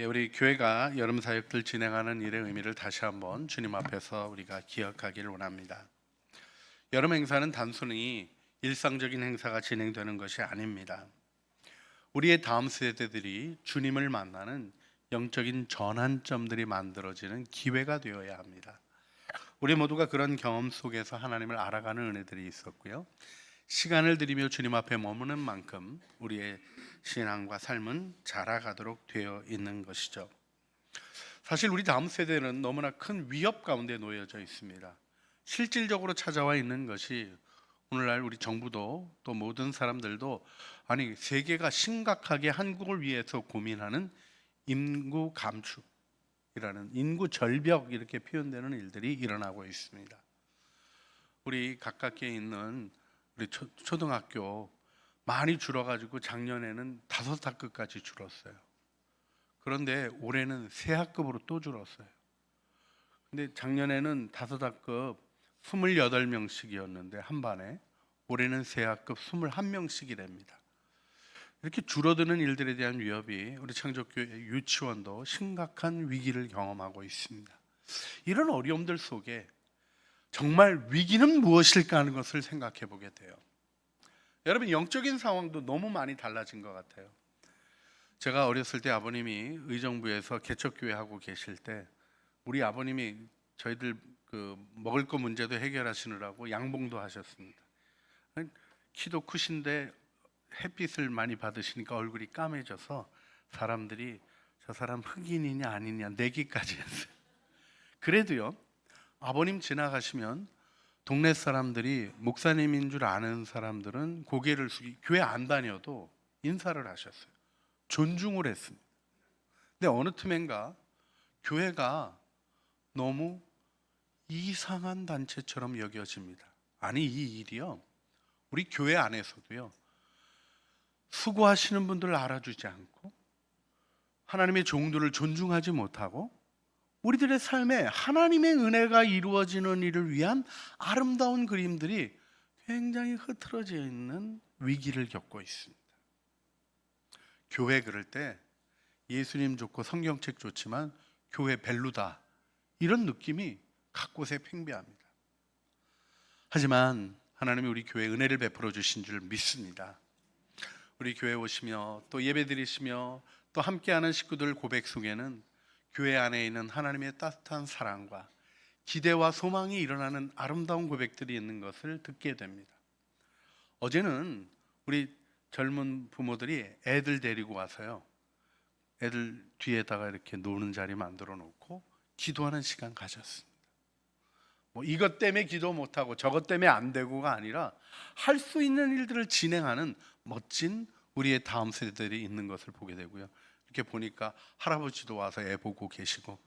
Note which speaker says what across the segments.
Speaker 1: 우리 교회가 여름 사역들 진행하는 일의 의미를 다시 한번 주님 앞에서 우리가 기억하기를 원합니다. 여름 행사는 단순히 일상적인 행사가 진행되는 것이 아닙니다. 우리의 다음 세대들이 주님을 만나는 영적인 전환점들이 만들어지는 기회가 되어야 합니다. 우리 모두가 그런 경험 속에서 하나님을 알아가는 은혜들이 있었고요. 시간을 들이며 주님 앞에 머무는 만큼 우리의 신앙과 삶은 자라가도록 되어 있는 것이죠. 사실 우리 다음 세대는 너무나 큰 위협 가운데 놓여져 있습니다. 실질적으로 찾아와 있는 것이 오늘날 우리 정부도 또 모든 사람들도 세계가 심각하게 한국을 위해서 고민하는 인구 감축이라는 인구 절벽 이렇게 표현되는 일들이 일어나고 있습니다. 우리 가깝게 있는 우리 초등학교 많이 줄어가지고 작년에는 5학급까지 줄었어요. 그런데 올해는 3학급으로 또 줄었어요. 근데 작년에는 5학급 28명씩이었는데 한 반에, 올해는 3학급 21명씩이랍니다. 이렇게 줄어드는 일들에 대한 위협이 우리 창조교회 유치원도 심각한 위기를 경험하고 있습니다. 이런 어려움들 속에 정말 위기는 무엇일까 하는 것을 생각해 보게 돼요. 여러분, 영적인 상황도 너무 많이 달라진 것 같아요. 제가 어렸을 때 아버님이 의정부에서 개척교회 하고 계실 때 우리 아버님이 저희들 먹을 거 문제도 해결하시느라고 양봉도 하셨습니다. 키도 크신데 햇빛을 많이 받으시니까 얼굴이 까매져서 사람들이 저 사람 흑인이냐 아니냐 내기까지 했어요. 그래도요, 아버님 지나가시면 동네 사람들이 목사님인 줄 아는 사람들은 고개를 숙이고 교회 안 다녀도 인사를 하셨어요. 존중을 했습니다. 근데 어느 틈엔가 교회가 너무 이상한 단체처럼 여겨집니다. 아니, 이 일이요, 우리 교회 안에서도요, 수고하시는 분들을 알아주지 않고 하나님의 종들을 존중하지 못하고 우리들의 삶에 하나님의 은혜가 이루어지는 일을 위한 아름다운 그림들이 굉장히 흐트러져 있는 위기를 겪고 있습니다. 교회 그럴 때 예수님 좋고 성경책 좋지만 교회 벨루다, 이런 느낌이 곳곳에 팽배합니다. 하지만 하나님이 우리 교회에 은혜를 베풀어 주신 줄 믿습니다. 우리 교회 오시며 또 예배 드리시며 또 함께하는 식구들 고백 속에는 교회 안에 있는 하나님의 따뜻한 사랑과 기대와 소망이 일어나는 아름다운 고백들이 있는 것을 듣게 됩니다. 어제는 우리 젊은 부모들이 애들 데리고 와서요, 애들 뒤에다가 이렇게 노는 자리 만들어 놓고 기도하는 시간 가졌습니다. 이것 때문에 기도 못하고 저것 때문에 안 되고가 아니라 할 수 있는 일들을 진행하는 멋진 우리의 다음 세대들이 있는 것을 보게 되고요. 이렇게 보니까 할아버지도 와서 애 보고 계시고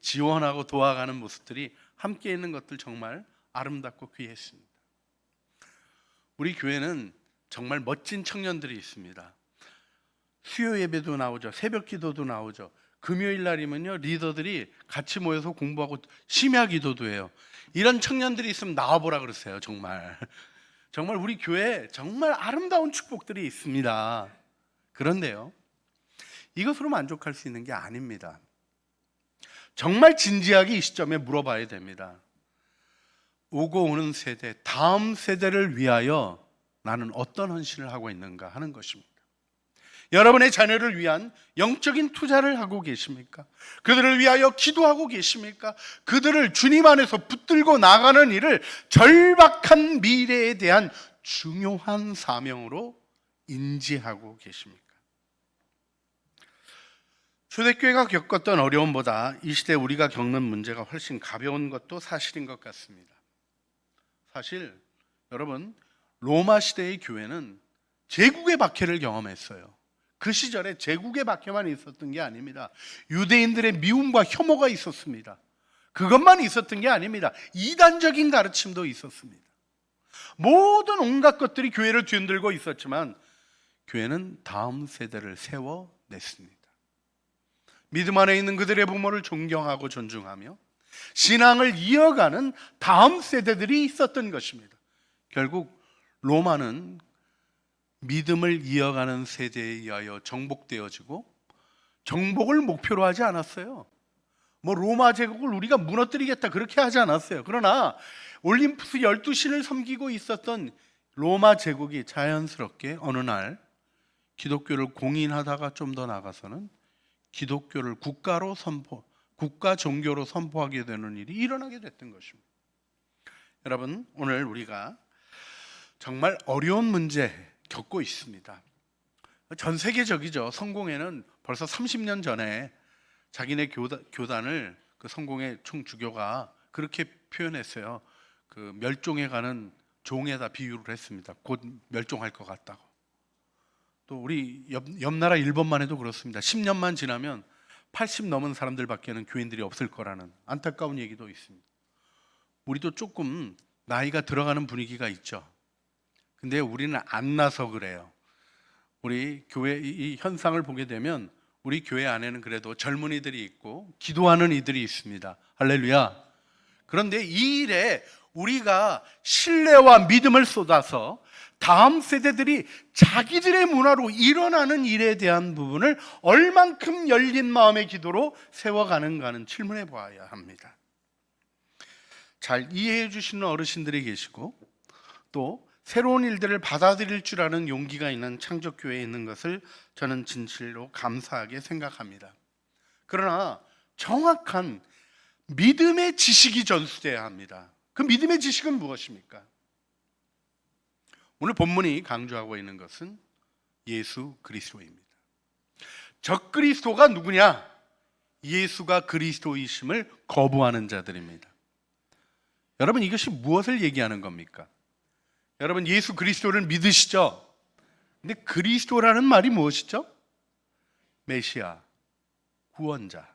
Speaker 1: 지원하고 도와가는 모습들이 함께 있는 것들 정말 아름답고 귀했습니다. 우리 교회는 정말 멋진 청년들이 있습니다. 수요 예배도 나오죠. 새벽 기도도 나오죠. 금요일 날이면요, 리더들이 같이 모여서 공부하고 심야 기도도 해요. 이런 청년들이 있으면 나와보라 그러세요. 정말 우리 교회에 정말 아름다운 축복들이 있습니다. 그런데요, 이것으로 만족할 수 있는 게 아닙니다. 정말 진지하게 이 시점에 물어봐야 됩니다. 오고 오는 세대, 다음 세대를 위하여 나는 어떤 헌신을 하고 있는가 하는 것입니다. 여러분의 자녀를 위한 영적인 투자를 하고 계십니까? 그들을 위하여 기도하고 계십니까? 그들을 주님 안에서 붙들고 나가는 일을 절박한 미래에 대한 중요한 사명으로 인지하고 계십니까? 초대교회가 겪었던 어려움보다 이 시대 우리가 겪는 문제가 훨씬 가벼운 것도 사실인 것 같습니다. 사실 여러분, 로마 시대의 교회는 제국의 박해를 경험했어요. 그 시절에 제국의 박해만 있었던 게 아닙니다. 유대인들의 미움과 혐오가 있었습니다. 그것만 있었던 게 아닙니다. 이단적인 가르침도 있었습니다. 모든 온갖 것들이 교회를 뒤흔들고 있었지만 교회는 다음 세대를 세워냈습니다. 믿음 안에 있는 그들의 부모를 존경하고 존중하며 신앙을 이어가는 다음 세대들이 있었던 것입니다. 결국 로마는 믿음을 이어가는 세대에 의하여 정복되어지고 정복을 목표로 하지 않았어요. 뭐 로마 제국을 우리가 무너뜨리겠다 그렇게 하지 않았어요. 그러나 올림푸스 12신을 섬기고 있었던 로마 제국이 자연스럽게 어느 날 기독교를 공인하다가 좀 더 나가서는 기독교를 국가 종교로 선포하게 되는 일이 일어나게 됐던 것입니다. 여러분, 오늘 우리가 정말 어려운 문제 겪고 있습니다. 전 세계적이죠. 성공회는 벌써 30년 전에 자기네 교단을 그 성공회 총주교가 그렇게 표현했어요. 그 멸종해 가는 종에다 비유를 했습니다. 곧 멸종할 것 같다고. 또 우리 옆 나라 일본만 해도 그렇습니다. 10년만 지나면 80 넘은 사람들밖에는 교인들이 없을 거라는 안타까운 얘기도 있습니다. 우리도 조금 나이가 들어가는 분위기가 있죠. 근데 우리는 안 나서 그래요. 우리 교회 이 현상을 보게 되면 우리 교회 안에는 그래도 젊은이들이 있고 기도하는 이들이 있습니다. 할렐루야. 그런데 이 일에 우리가 신뢰와 믿음을 쏟아서 다음 세대들이 자기들의 문화로 일어나는 일에 대한 부분을 얼만큼 열린 마음의 기도로 세워가는가 하는 질문해 보아야 합니다. 잘 이해해 주시는 어르신들이 계시고 또 새로운 일들을 받아들일 줄 아는 용기가 있는 창조교회에 있는 것을 저는 진실로 감사하게 생각합니다. 그러나 정확한 믿음의 지식이 전수돼야 합니다. 그 믿음의 지식은 무엇입니까? 오늘 본문이 강조하고 있는 것은 예수 그리스도입니다. 적그리스도가 누구냐? 예수가 그리스도이심을 거부하는 자들입니다. 여러분, 이것이 무엇을 얘기하는 겁니까? 여러분, 예수 그리스도를 믿으시죠? 근데 그리스도라는 말이 무엇이죠? 메시아, 구원자.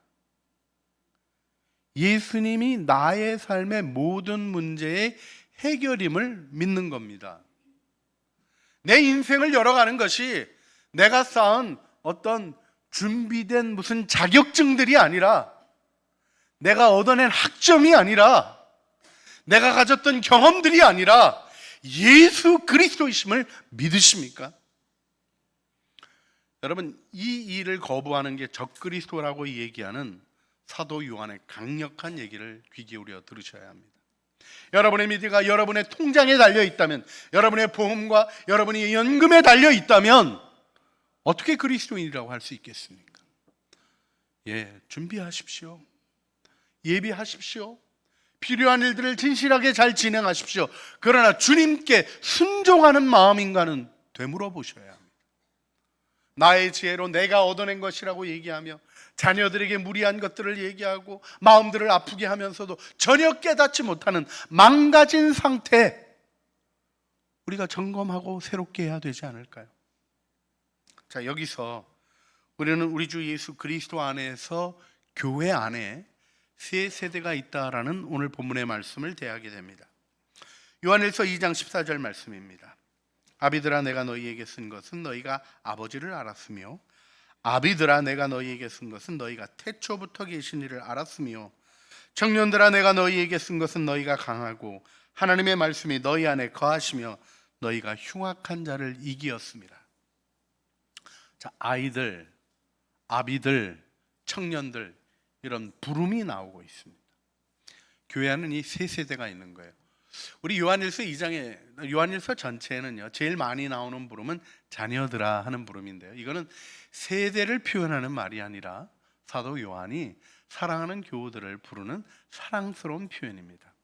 Speaker 1: 예수님이 나의 삶의 모든 문제의 해결임을 믿는 겁니다. 내 인생을 열어가는 것이 내가 쌓은 어떤 준비된 무슨 자격증들이 아니라, 내가 얻어낸 학점이 아니라, 내가 가졌던 경험들이 아니라 예수 그리스도이심을 믿으십니까? 여러분, 이 일을 거부하는 게 적그리스도라고 얘기하는 사도 요한의 강력한 얘기를 귀 기울여 들으셔야 합니다. 여러분의 미래가 여러분의 통장에 달려 있다면, 여러분의 보험과 여러분의 연금에 달려 있다면 어떻게 그리스도인이라고 할 수 있겠습니까? 준비하십시오. 예비하십시오. 필요한 일들을 진실하게 잘 진행하십시오. 그러나 주님께 순종하는 마음인가는 되물어 보셔야 합니다. 나의 지혜로 내가 얻어낸 것이라고 얘기하며 자녀들에게 무리한 것들을 얘기하고 마음들을 아프게 하면서도 전혀 깨닫지 못하는 망가진 상태, 우리가 점검하고 새롭게 해야 되지 않을까요? 자, 여기서 우리는 우리 주 예수 그리스도 안에서 교회 안에 세 세대가 있다라는 오늘 본문의 말씀을 대하게 됩니다. 요한일서 2장 14절 말씀입니다. 아비들아, 내가 너희에게 쓴 것은 너희가 아버지를 알았으며, 아비들아, 내가 너희에게 쓴 것은 너희가 태초부터 계신 이를 알았으며, 청년들아, 내가 너희에게 쓴 것은 너희가 강하고 하나님의 말씀이 너희 안에 거하시며 너희가 흉악한 자를 이기었습니다. 자, 아이들, 아비들, 청년들, 이런 부름이 나오고 있습니다. 교회 안은 이 세 세대가 있는 거예요. 우리 요한일서 2장에, 요한일서 전체에는요, 제일 많이 나오는 부름은 자녀들아 하는 부름인데요, 이거는 세대를 표현하는 말이 아니라 사도 요한이 사랑하는 교우들을 부르는 사랑스러운 표현입니다.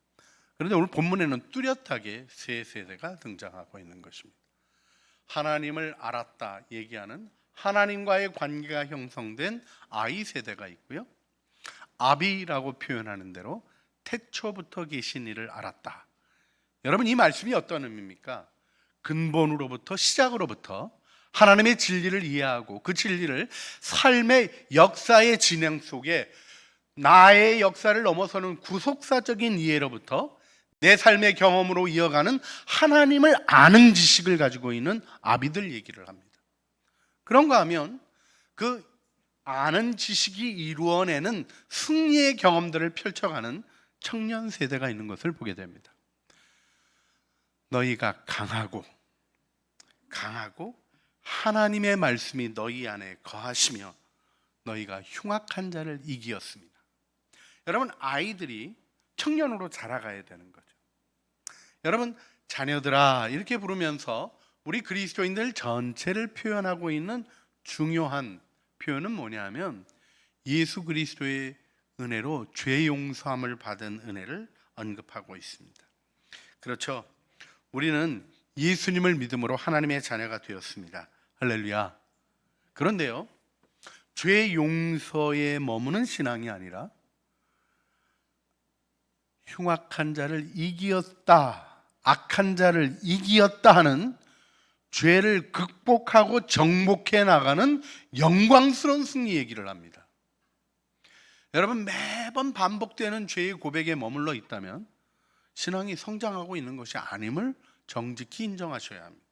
Speaker 1: 그런데 오늘 본문에는 뚜렷하게 세 세대가 등장하고 있는 것입니다. 하나님을 알았다 얘기하는 하나님과의 관계가 형성된 아이 세대가 있고요, 아비라고 표현하는 대로 태초부터 계신 이를 알았다. 여러분, 이 말씀이 어떤 의미입니까? 근본으로부터, 시작으로부터 하나님의 진리를 이해하고 그 진리를 삶의 역사의 진행 속에 나의 역사를 넘어서는 구속사적인 이해로부터 내 삶의 경험으로 이어가는 하나님을 아는 지식을 가지고 있는 아비들 얘기를 합니다. 그런가 하면 그 아는 지식이 이루어내는 승리의 경험들을 펼쳐가는 청년 세대가 있는 것을 보게 됩니다. 너희가 강하고 하나님의 말씀이 너희 안에 거하시며 너희가 흉악한 자를 이기었습니다. 여러분, 아이들이 청년으로 자라가야 되는 거죠. 여러분, 자녀들아 이렇게 부르면서 우리 그리스도인들 전체를 표현하고 있는 중요한 표현은 뭐냐면 예수 그리스도의 은혜로 죄 용서함을 받은 은혜를 언급하고 있습니다. 그렇죠. 우리는 예수님을 믿음으로 하나님의 자녀가 되었습니다. 할렐루야. 그런데요, 죄 용서에 머무는 신앙이 아니라 흉악한 자를 이기었다, 악한 자를 이기었다 하는 죄를 극복하고 정복해 나가는 영광스러운 승리 얘기를 합니다. 여러분, 매번 반복되는 죄의 고백에 머물러 있다면 신앙이 성장하고 있는 것이 아님을 정직히 인정하셔야 합니다.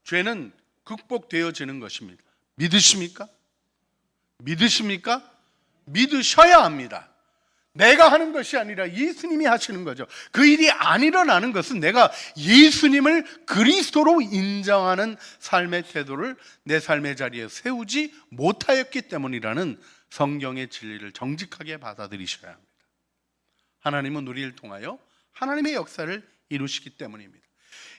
Speaker 1: 죄는 극복되어지는 것입니다. 믿으십니까? 믿으십니까? 믿으셔야 합니다. 내가 하는 것이 아니라 예수님이 하시는 거죠. 그 일이 안 일어나는 것은 내가 예수님을 그리스도로 인정하는 삶의 태도를 내 삶의 자리에 세우지 못하였기 때문이라는 성경의 진리를 정직하게 받아들이셔야 합니다. 하나님은 우리를 통하여 하나님의 역사를 이루시기 때문입니다.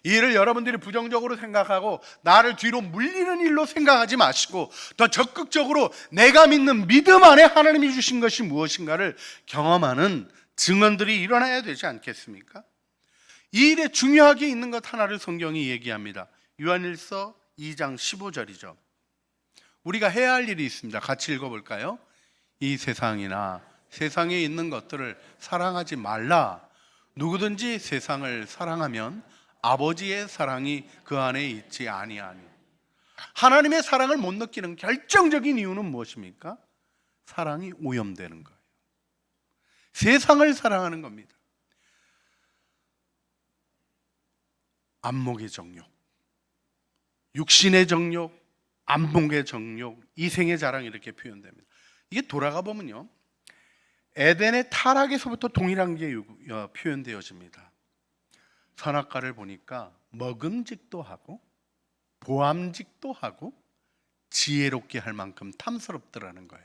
Speaker 1: 이 일을 여러분들이 부정적으로 생각하고 나를 뒤로 물리는 일로 생각하지 마시고 더 적극적으로 내가 믿는 믿음 안에 하나님이 주신 것이 무엇인가를 경험하는 증언들이 일어나야 되지 않겠습니까? 이 일에 중요하게 있는 것 하나를 성경이 얘기합니다. 요한일서 2장 15절이죠. 우리가 해야 할 일이 있습니다. 같이 읽어볼까요? 이 세상이나 세상에 있는 것들을 사랑하지 말라. 누구든지 세상을 사랑하면 아버지의 사랑이 그 안에 있지 아니하니. 하나님의 사랑을 못 느끼는 결정적인 이유는 무엇입니까? 사랑이 오염되는 거예요. 세상을 사랑하는 겁니다. 안목의 정욕, 육신의 정욕, 안목의 정욕, 이생의 자랑 이렇게 표현됩니다. 이게 돌아가 보면요, 에덴의 타락에서부터 동일한 게 표현되어집니다. 선악과를 보니까 먹음직도 하고 보암직도 하고 지혜롭게 할 만큼 탐스럽더라는 거예요.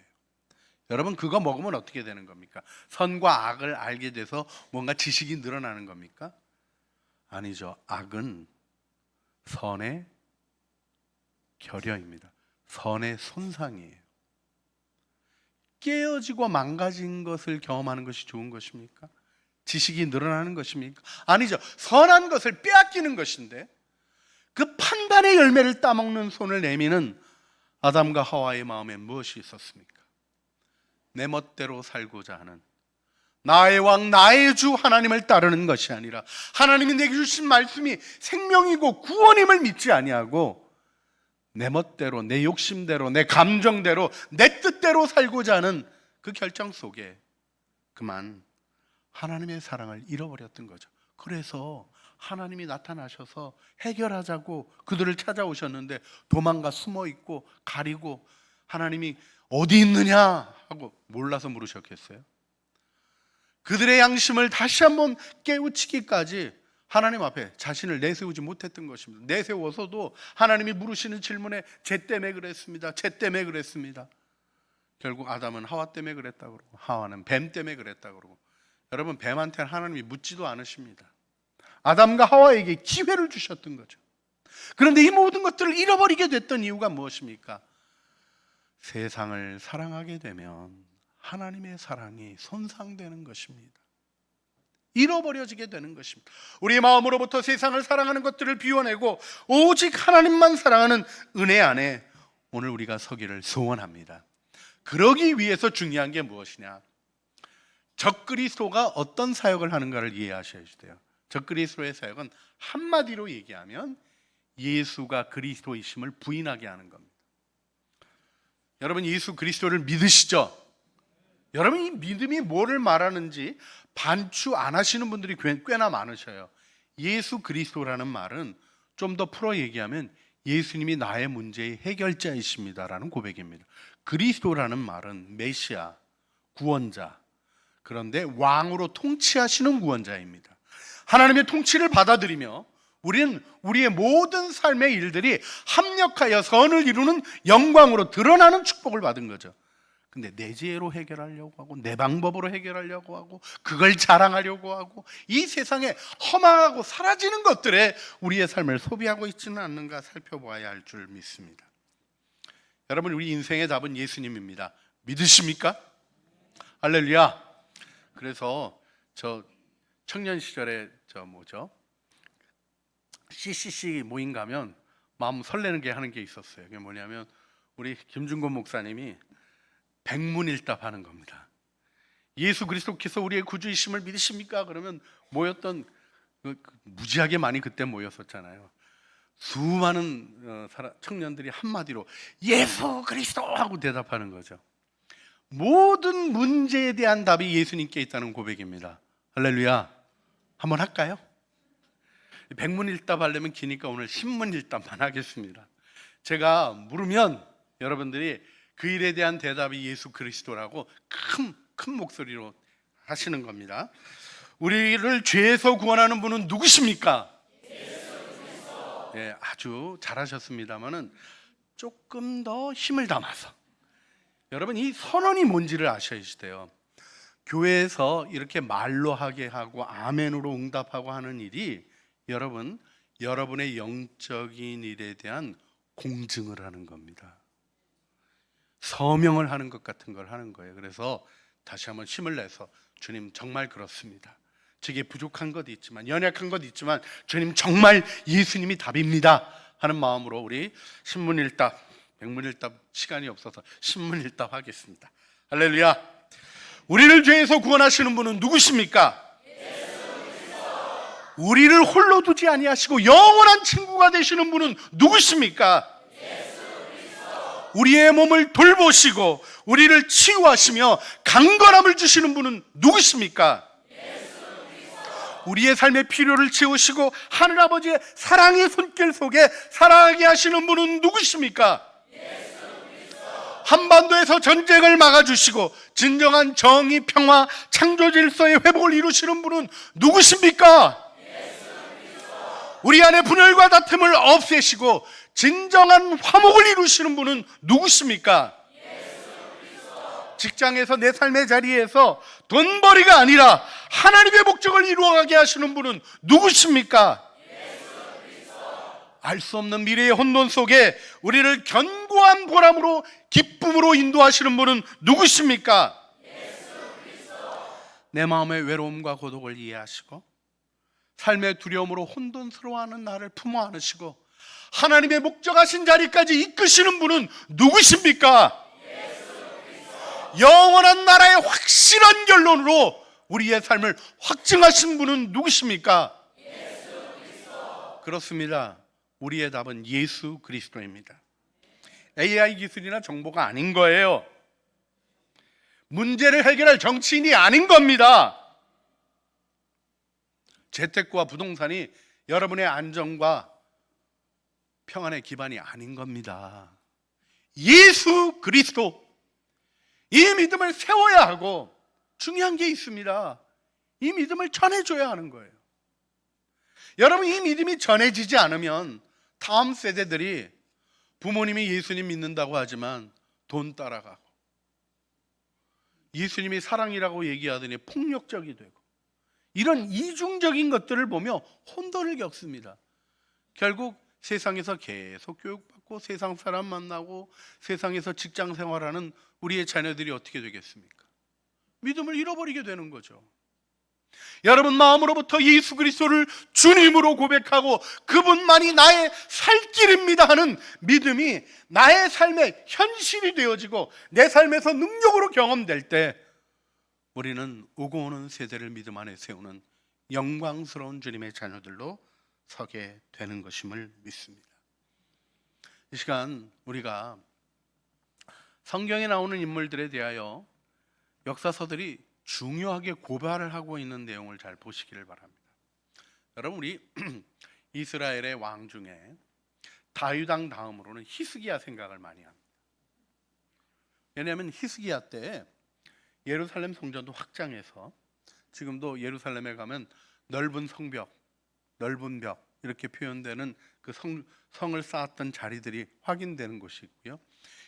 Speaker 1: 여러분, 그거 먹으면 어떻게 되는 겁니까? 선과 악을 알게 돼서 뭔가 지식이 늘어나는 겁니까? 아니죠. 악은 선의 결여입니다. 선의 손상이에요. 깨어지고 망가진 것을 경험하는 것이 좋은 것입니까? 지식이 늘어나는 것입니까? 아니죠. 선한 것을 빼앗기는 것인데 그 판단의 열매를 따먹는 손을 내미는 아담과 하와의 마음에 무엇이 있었습니까? 내 멋대로 살고자 하는 나의 왕 나의 주 하나님을 따르는 것이 아니라 하나님이 내게 주신 말씀이 생명이고 구원임을 믿지 아니하고 내 멋대로, 내 욕심대로, 내 감정대로, 내 뜻대로 살고자 하는 그 결정 속에 그만 하나님의 사랑을 잃어버렸던 거죠. 그래서 하나님이 나타나셔서 해결하자고 그들을 찾아오셨는데 도망가 숨어 있고 가리고 하나님이 어디 있느냐 하고 몰라서 물으셨겠어요? 그들의 양심을 다시 한번 깨우치기까지 하나님 앞에 자신을 내세우지 못했던 것입니다. 내세워서도 하나님이 물으시는 질문에 쟤 때문에 그랬습니다. 쟤 때문에 그랬습니다. 결국 아담은 하와 때문에 그랬다고 그러고 하와는 뱀 때문에 그랬다고 그러고. 여러분, 뱀한테는 하나님이 묻지도 않으십니다. 아담과 하와에게 기회를 주셨던 거죠. 그런데 이 모든 것들을 잃어버리게 됐던 이유가 무엇입니까? 세상을 사랑하게 되면 하나님의 사랑이 손상되는 것입니다. 잃어버려지게 되는 것입니다. 우리의 마음으로부터 세상을 사랑하는 것들을 비워내고 오직 하나님만 사랑하는 은혜 안에 오늘 우리가 서기를 소원합니다. 그러기 위해서 중요한 게 무엇이냐? 적그리스도가 어떤 사역을 하는가를 이해하셔야 돼요. 적그리스도의 사역은 한마디로 얘기하면 예수가 그리스도이심을 부인하게 하는 겁니다. 여러분, 예수 그리스도를 믿으시죠? 여러분, 이 믿음이 뭐를 말하는지 반추 안 하시는 분들이 꽤나 많으셔요. 예수 그리스도라는 말은 좀 더 풀어 얘기하면 예수님이 나의 문제의 해결자이십니다라는 고백입니다. 그리스도라는 말은 메시아, 구원자, 그런데 왕으로 통치하시는 구원자입니다. 하나님의 통치를 받아들이며 우리는 우리의 모든 삶의 일들이 합력하여 선을 이루는 영광으로 드러나는 축복을 받은 거죠. 근데 내 지혜로 해결하려고 하고 내 방법으로 해결하려고 하고 그걸 자랑하려고 하고 이 세상에 허망하고 사라지는 것들에 우리의 삶을 소비하고 있지는 않는가 살펴보아야 할 줄 믿습니다. 여러분, 우리 인생의 답은 예수님입니다. 믿으십니까? 할렐루야. 그래서 저 청년 시절에 CCC 모임 가면 마음 설레는 게 하는 게 있었어요. 그게 뭐냐면 우리 김준곤 목사님이 백문일답 하는 겁니다. 예수 그리스도께서 우리의 구주이심을 믿으십니까? 그러면 모였던 무지하게 많이 그때 모였었잖아요. 수많은 청년들이 한마디로 예수 그리스도 하고 대답하는 거죠. 모든 문제에 대한 답이 예수님께 있다는 고백입니다. 할렐루야. 한번 할까요? 백문일답 하려면 기니까 오늘 신문일답만 하겠습니다. 제가 물으면 여러분들이 그 일에 대한 대답이 예수 그리스도라고 큰 목소리로 하시는 겁니다. 우리를 죄에서 구원하는 분은 누구십니까? 네, 아주 잘하셨습니다만은 조금 더 힘을 담아서 여러분 이 선언이 뭔지를 아셔야 돼요. 교회에서 이렇게 말로 하게 하고 아멘으로 응답하고 하는 일이 여러분의 영적인 일에 대한 공증을 하는 겁니다. 서명을 하는 것 같은 걸 하는 거예요. 그래서 다시 한번 힘을 내서 주님 정말 그렇습니다. 제게 부족한 것도 있지만 연약한 것도 있지만 주님 정말 예수님이 답입니다 하는 마음으로 우리 신문일답, 백문일답 시간이 없어서 신문일답 하겠습니다. 할렐루야. 우리를 죄에서 구원하시는 분은 누구십니까? 우리를 홀로 두지 아니하시고 영원한 친구가 되시는 분은 누구십니까? 우리의 몸을 돌보시고 우리를 치유하시며 강건함을 주시는 분은 누구십니까? 우리의 삶의 필요를 채우시고 하늘아버지의 사랑의 손길 속에 살아가게 하시는 분은 누구십니까? 한반도에서 전쟁을 막아주시고 진정한 정의, 평화, 창조 질서의 회복을 이루시는 분은 누구십니까? 우리 안에 분열과 다툼을 없애시고 진정한 화목을 이루시는 분은 누구십니까? 직장에서 내 삶의 자리에서 돈벌이가 아니라 하나님의 목적을 이루어가게 하시는 분은 누구십니까? 알 수 없는 미래의 혼돈 속에 우리를 견고한 보람으로 기쁨으로 인도하시는 분은 누구십니까? 내 마음의 외로움과 고독을 이해하시고 삶의 두려움으로 혼돈스러워하는 나를 품어 안으시고 하나님의 목적하신 자리까지 이끄시는 분은 누구십니까? 영원한 나라의 확실한 결론으로 우리의 삶을 확증하신 분은 누구십니까? 그렇습니다. 우리의 답은 예수 그리스도입니다. AI 기술이나 정보가 아닌 거예요. 문제를 해결할 정치인이 아닌 겁니다. 재테크와 부동산이 여러분의 안정과 평안의 기반이 아닌 겁니다. 예수 그리스도, 이 믿음을 세워야 하고 중요한 게 있습니다. 이 믿음을 전해줘야 하는 거예요. 여러분, 이 믿음이 전해지지 않으면 다음 세대들이 부모님이 예수님 믿는다고 하지만 돈 따라가고 예수님이 사랑이라고 얘기하더니 폭력적이 되고 이런 이중적인 것들을 보며 혼돈을 겪습니다. 결국 세상에서 계속 교육받고 세상 사람 만나고 세상에서 직장 생활하는 우리의 자녀들이 어떻게 되겠습니까? 믿음을 잃어버리게 되는 거죠. 여러분 마음으로부터 예수 그리스도를 주님으로 고백하고 그분만이 나의 살 길입니다 하는 믿음이 나의 삶의 현실이 되어지고 내 삶에서 능력으로 경험될 때 우리는 오고 오는 세대를 믿음 안에 세우는 영광스러운 주님의 자녀들로 서게 되는 것임을 믿습니다. 이 시간 우리가 성경에 나오는 인물들에 대하여 역사서들이 중요하게 고발을 하고 있는 내용을 잘 보시기를 바랍니다. 여러분, 우리 이스라엘의 왕 중에 다윗 왕 다음으로는 히스기야 생각을 많이 합니다. 왜냐하면 히스기야 때 예루살렘 성전도 확장해서 지금도 예루살렘에 가면 넓은 성벽, 넓은 벽, 이렇게 표현되는 그 성을 쌓았던 자리들이 확인되는 곳이고요.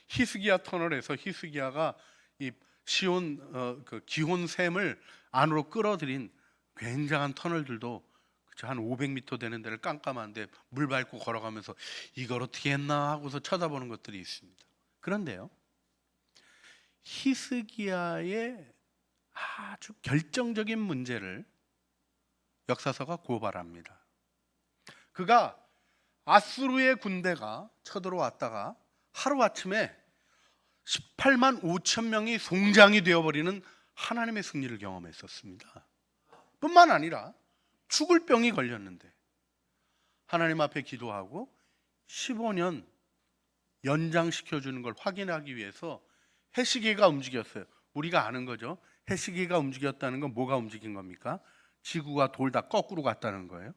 Speaker 1: 히스기야 터널에서 히스기야가 이 시온 그 기혼 샘을 안으로 끌어들인 굉장한 터널들도 한 500m 되는 데를 깜깜한데 물 밟고 걸어가면서 이걸 어떻게 했나 하고서 쳐다보는 것들이 있습니다. 그런데요, 히스기야의 아주 결정적인 문제를 역사서가 고발합니다. 그가 아수르의 군대가 쳐들어왔다가 하루아침에 18만 5천 명이 송장이 되어버리는 하나님의 승리를 경험했었습니다. 뿐만 아니라 죽을 병이 걸렸는데 하나님 앞에 기도하고 15년 연장시켜주는 걸 확인하기 위해서 해시계가 움직였어요. 우리가 아는 거죠. 해시계가 움직였다는 건 뭐가 움직인 겁니까? 지구가 돌다 거꾸로 갔다는 거예요.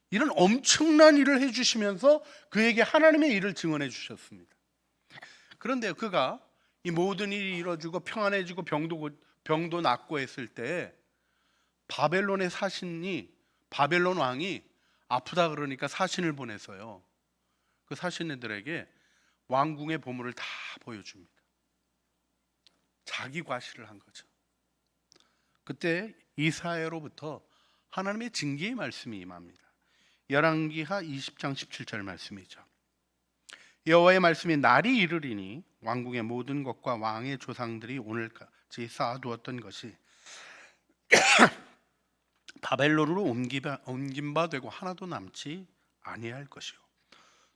Speaker 1: 이런 엄청난 일을 해주시면서 그에게 하나님의 일을 증언해 주셨습니다. 그런데 그가 이 모든 일이 이루어지고 평안해지고 병도 낫고 했을 때 바벨론 왕이 아프다 그러니까 사신을 보내서요, 그 사신들에게 왕궁의 보물을 다 보여줍니다. 자기 과시를 한 거죠. 그때 이사야로부터 하나님의 징계의 말씀이 임합니다. 열왕기하 20장 17절 말씀이죠. 여호와의 말씀이 날이 이르리니 왕궁의 모든 것과 왕의 조상들이 오늘까지 쌓아두었던 것이 바벨론으로 옮긴 바 되고 하나도 남지 아니할 것이요,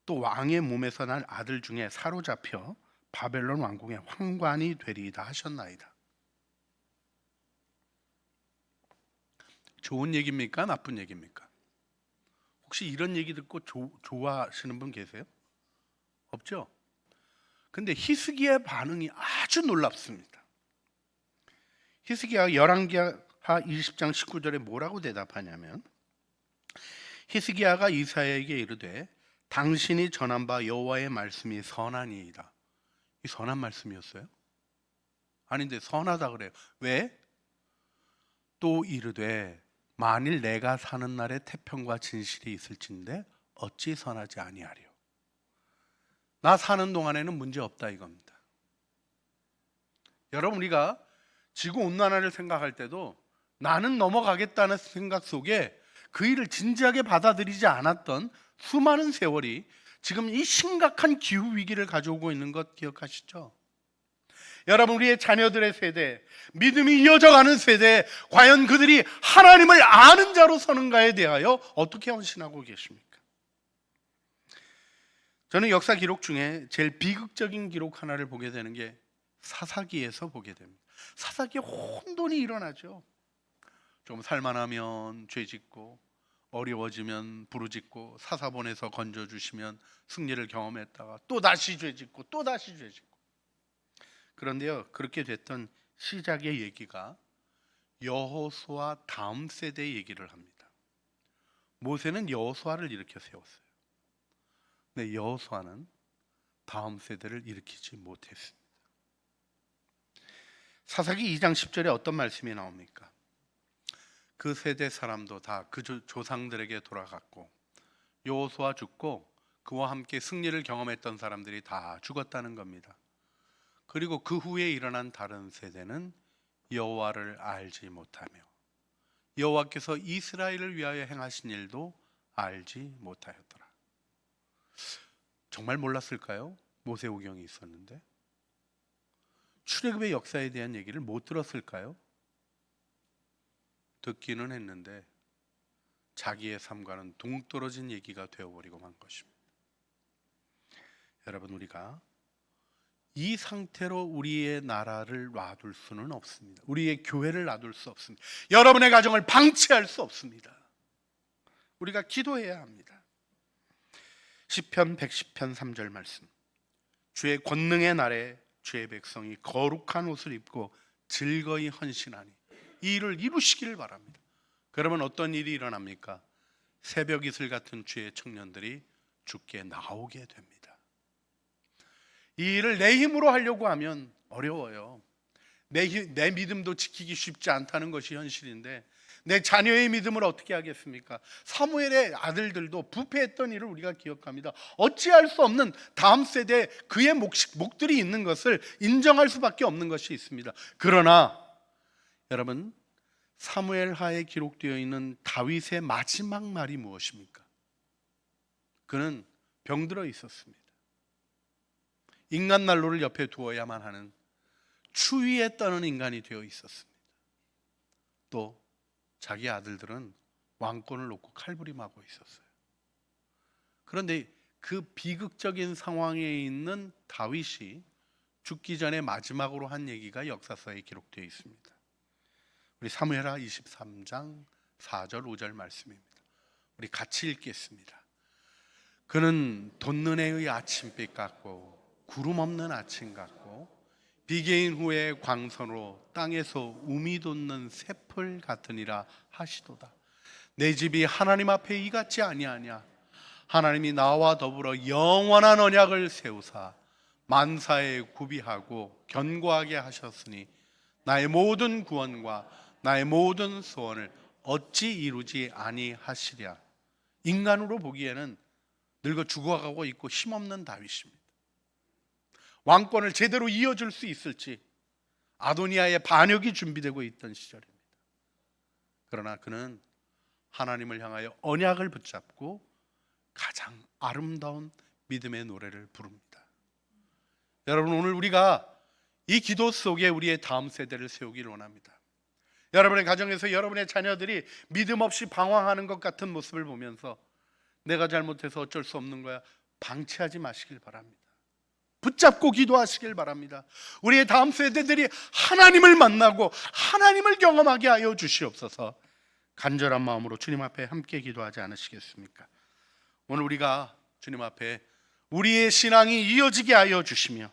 Speaker 1: 또 왕의 몸에서 난 아들 중에 사로잡혀 바벨론 왕궁의 황관이 되리이다 하셨나이다. 좋은 얘기입니까? 나쁜 얘기입니까? 혹시 이런 얘기 듣고 좋아하시는 분 계세요? 없죠? 근데 히스기야의 반응이 아주 놀랍습니다. 히스기야가 열왕기하 20장 19절에 뭐라고 대답하냐면, 히스기야가 이사야에게 이르되 당신이 전한 바 여호와의 말씀이 선하니이다. 이 선한 말씀이었어요? 아닌데 선하다 그래요. 왜? 또 이르되 만일 내가 사는 날에 태평과 진실이 있을진데 어찌 선하지 아니하리요. 나 사는 동안에는 문제 없다 이겁니다. 여러분, 우리가 지구온난화를 생각할 때도 나는 넘어가겠다는 생각 속에 그 일을 진지하게 받아들이지 않았던 수많은 세월이 지금 이 심각한 기후위기를 가져오고 있는 것 기억하시죠? 여러분, 우리의 자녀들의 세대, 믿음이 이어져가는 세대, 과연 그들이 하나님을 아는 자로 서는가에 대하여 어떻게 헌신하고 계십니까? 저는 역사 기록 중에 제일 비극적인 기록 하나를 보게 되는 게 사사기에서 보게 됩니다. 사사기에 혼돈이 일어나죠. 좀 살만하면 죄짓고, 어려워지면 부르짖고, 사사본에서 건져주시면 승리를 경험했다가 또 다시 죄짓고 또 다시 죄짓고. 그런데요, 그렇게 됐던 시작의 얘기가 여호수아 다음 세대의 얘기를 합니다. 모세는 여호수아를 일으켜 세웠어요. 근데 여호수아는 다음 세대를 일으키지 못했습니다. 사사기 2장 10절에 어떤 말씀이 나옵니까? 그 세대 사람도 다 그 조상들에게 돌아갔고, 여호수아 죽고 그와 함께 승리를 경험했던 사람들이 다 죽었다는 겁니다. 그리고 그 후에 일어난 다른 세대는 여호와를 알지 못하며 여호와께서 이스라엘을 위하여 행하신 일도 알지 못하였더라. 정말 몰랐을까요? 모세오경이 있었는데. 출애굽의 역사에 대한 얘기를 못 들었을까요? 듣기는 했는데 자기의 삶과는 동떨어진 얘기가 되어버리고 만 것입니다. 여러분, 우리가 이 상태로 우리의 나라를 놔둘 수는 없습니다. 우리의 교회를 놔둘 수 없습니다. 여러분의 가정을 방치할 수 없습니다. 우리가 기도해야 합니다. 시편 110편 3절 말씀, 주의 권능의 날에 주의 백성이 거룩한 옷을 입고 즐거이 헌신하니 이 일을 이루시기를 바랍니다. 그러면 어떤 일이 일어납니까? 새벽 이슬 같은 주의 청년들이 주께 나오게 됩니다. 이 일을 내 힘으로 하려고 하면 어려워요. 내 믿음도 지키기 쉽지 않다는 것이 현실인데, 내 자녀의 믿음을 어떻게 하겠습니까? 사무엘의 아들들도 부패했던 일을 우리가 기억합니다. 어찌할 수 없는 다음 세대에 그의 목들이 있는 것을 인정할 수밖에 없는 것이 있습니다. 그러나 여러분, 사무엘하에 기록되어 있는 다윗의 마지막 말이 무엇입니까? 그는 병들어 있었습니다. 인간 난로를 옆에 두어야만 하는 추위에 떠는 인간이 되어 있었습니다. 또 자기 아들들은 왕권을 놓고 칼부림하고 있었어요. 그런데 그 비극적인 상황에 있는 다윗이 죽기 전에 마지막으로 한 얘기가 역사서에 기록되어 있습니다. 우리 사무엘하 23장 4절 5절 말씀입니다. 우리 같이 읽겠습니다. 그는 돋는해의 아침빛 같고 구름 없는 아침 같고 비개인 후에 광선으로 땅에서 우미 돋는 새풀 같으니라 하시도다. 내 집이 하나님 앞에 이같지 아니하냐. 하나님이 나와 더불어 영원한 언약을 세우사 만사에 구비하고 견고하게 하셨으니 나의 모든 구원과 나의 모든 소원을 어찌 이루지 아니하시랴. 인간으로 보기에는 늙어 죽어가고 있고 힘없는 다윗입니다. 왕권을 제대로 이어줄 수 있을지 아도니아의 반역이 준비되고 있던 시절입니다. 그러나 그는 하나님을 향하여 언약을 붙잡고 가장 아름다운 믿음의 노래를 부릅니다. 여러분, 오늘 우리가 이 기도 속에 우리의 다음 세대를 세우기를 원합니다. 여러분의 가정에서 여러분의 자녀들이 믿음 없이 방황하는 것 같은 모습을 보면서 내가 잘못해서 어쩔 수 없는 거야, 방치하지 마시길 바랍니다. 붙잡고 기도하시길 바랍니다. 우리의 다음 세대들이 하나님을 만나고 하나님을 경험하게 하여 주시옵소서. 간절한 마음으로 주님 앞에 함께 기도하지 않으시겠습니까? 오늘 우리가 주님 앞에 우리의 신앙이 이어지게 하여 주시며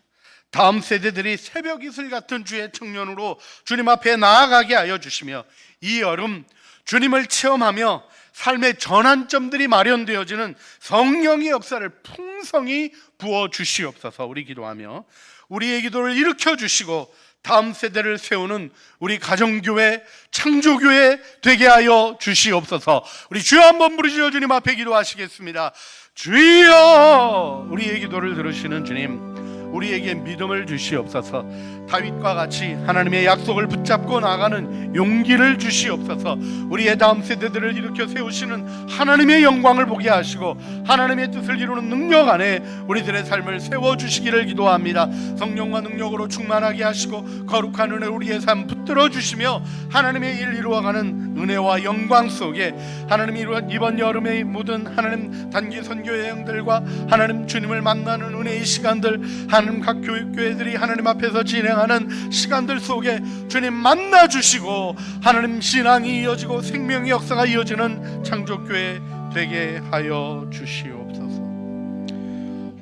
Speaker 1: 다음 세대들이 새벽 이슬 같은 주의 청년으로 주님 앞에 나아가게 하여 주시며 이 여름 주님을 체험하며 삶의 전환점들이 마련되어지는 성령의 역사를 풍성히 부어 주시옵소서. 우리 기도하며 우리의 기도를 일으켜 주시고 다음 세대를 세우는 우리 가정교회, 창조교회 되게 하여 주시옵소서. 우리 주여 한번 부르시어 주님 앞에 기도하시겠습니다. 주여, 우리의 기도를 들으시는 주님, 우리에게 믿음을 주시옵소서. 다윗과 같이 하나님의 약속을 붙잡고 나가는 용기를 주시옵소서. 우리의 다음 세대들을 일으켜 세우시는 하나님의 영광을 보게 하시고 하나님의 뜻을 이루는 능력 안에 우리들의 삶을 세워주시기를 기도합니다. 성령과 능력으로 충만하게 하시고 거룩한 은혜 우리의 삶 붙들어 주시며 하나님의 일 이루어가는 은혜와 영광 속에 하나님이 이번 여름에 모든 하나님 단기 선교 여행들과 하나님 주님을 만나는 은혜의 시간들, 하나님 각 교회들이 하나님 앞에서 진행하는 시간들 속에 주님 만나 주시고 하나님 신앙이 이어지고 생명의 역사가 이어지는 창조교회 되게 하여 주시옵소서.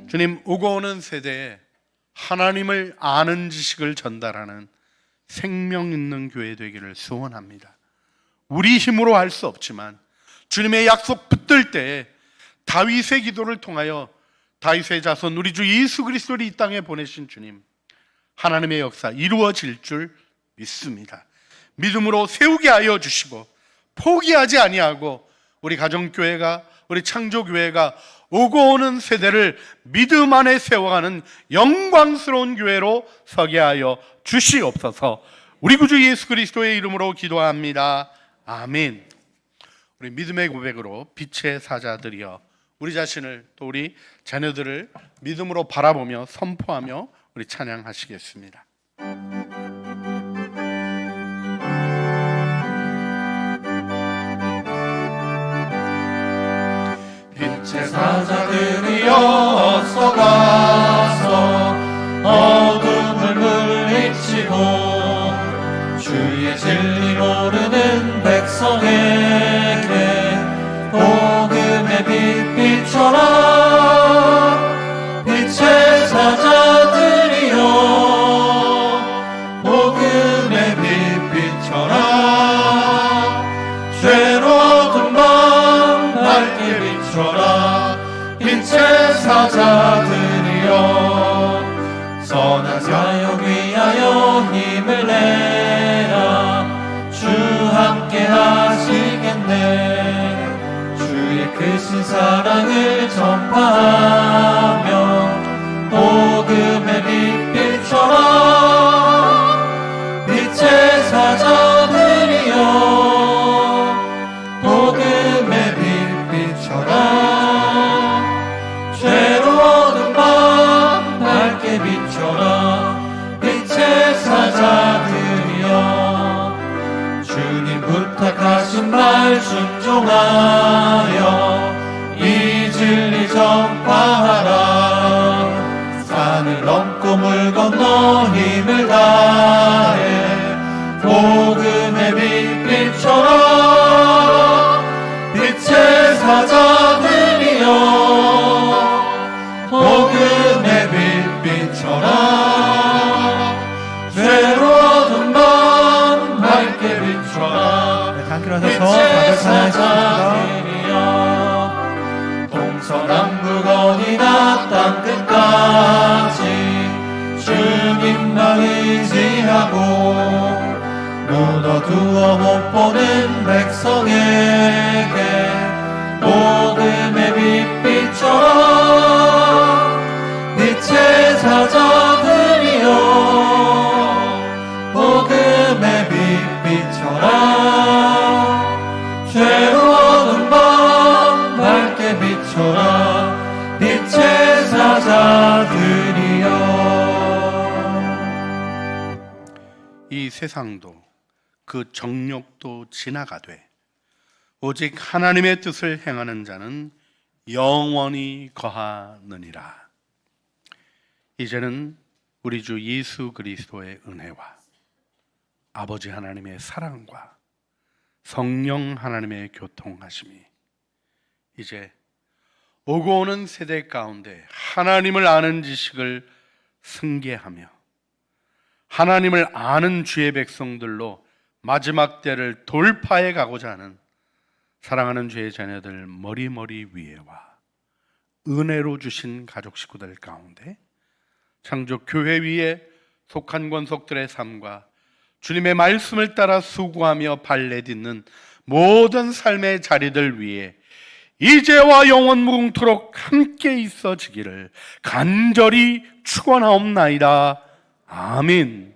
Speaker 1: 주님, 오고 오는 세대에 하나님을 아는 지식을 전달하는 생명 있는 교회 되기를 소원합니다. 우리 힘으로 할 수 없지만 주님의 약속 붙들 때 다윗의 기도를 통하여 다윗의 자손 우리 주 예수 그리스도를 이 땅에 보내신 주님, 하나님의 역사 이루어질 줄 믿습니다. 믿음으로 세우게 하여 주시고 포기하지 아니하고 우리 가정교회가, 우리 창조교회가 오고 오는 세대를 믿음 안에 세워가는 영광스러운 교회로 서게 하여 주시옵소서. 우리 구주 예수 그리스도의 이름으로 기도합니다. 아멘. 우리 믿음의 고백으로 빛의 사자들이여 우리 자신을 또 우리 자녀들을 믿음으로 바라보며 선포하며 우리 찬양하시겠습니다.
Speaker 2: 빛의 사자들이여 서가서 어둠을 물리치고 주의 진리 모르는 백성에게 복음의 빛 비춰라. 빛의 사자들이여 주신 사랑을 전파하며 복음의 빛빛처럼 빛의 사자들이여 복음의 빛빛처럼 죄로워둔 밤 밝게 비춰라 빛의 사자들이여 주님 부탁하신 말 순종하여 이 진리 전파하라 산을 넘고 물 건너 힘을 다해 복음의 빛빛처럼 빛의 사자들이여 복음의 빛빛처럼 죄로워둔 밤 밝게 비춰라
Speaker 3: 함께 일어서서 다들 찬양하겠습니다.
Speaker 2: 동서남북 어디나 땅끝까지 주님만 의지하고 묻어두어 못 보는 백성에게 복음의 빛빛처럼 빛의 사자들이여 복음의 빛빛처럼 죄로워둔 밤 밝게 비춰라 빛의 사자들이여
Speaker 1: 이 세상도 그 정욕도 지나가되 오직 하나님의 뜻을 행하는 자는 영원히 거하느니라. 이제는 우리 주 예수 그리스도의 은혜와 아버지 하나님의 사랑과 성령 하나님의 교통하심이 이제 오고 오는 세대 가운데 하나님을 아는 지식을 승계하며 하나님을 아는 주의 백성들로 마지막 때를 돌파해 가고자 하는 사랑하는 주의 자녀들 머리머리 위에와 은혜로 주신 가족 식구들 가운데 창조 교회 위에 속한 권속들의 삶과 주님의 말씀을 따라 수고하며 발내딛는 모든 삶의 자리들 위에 이제와 영원 무궁토록 함께 있어지기를 간절히 축원하옵나이다. 아멘.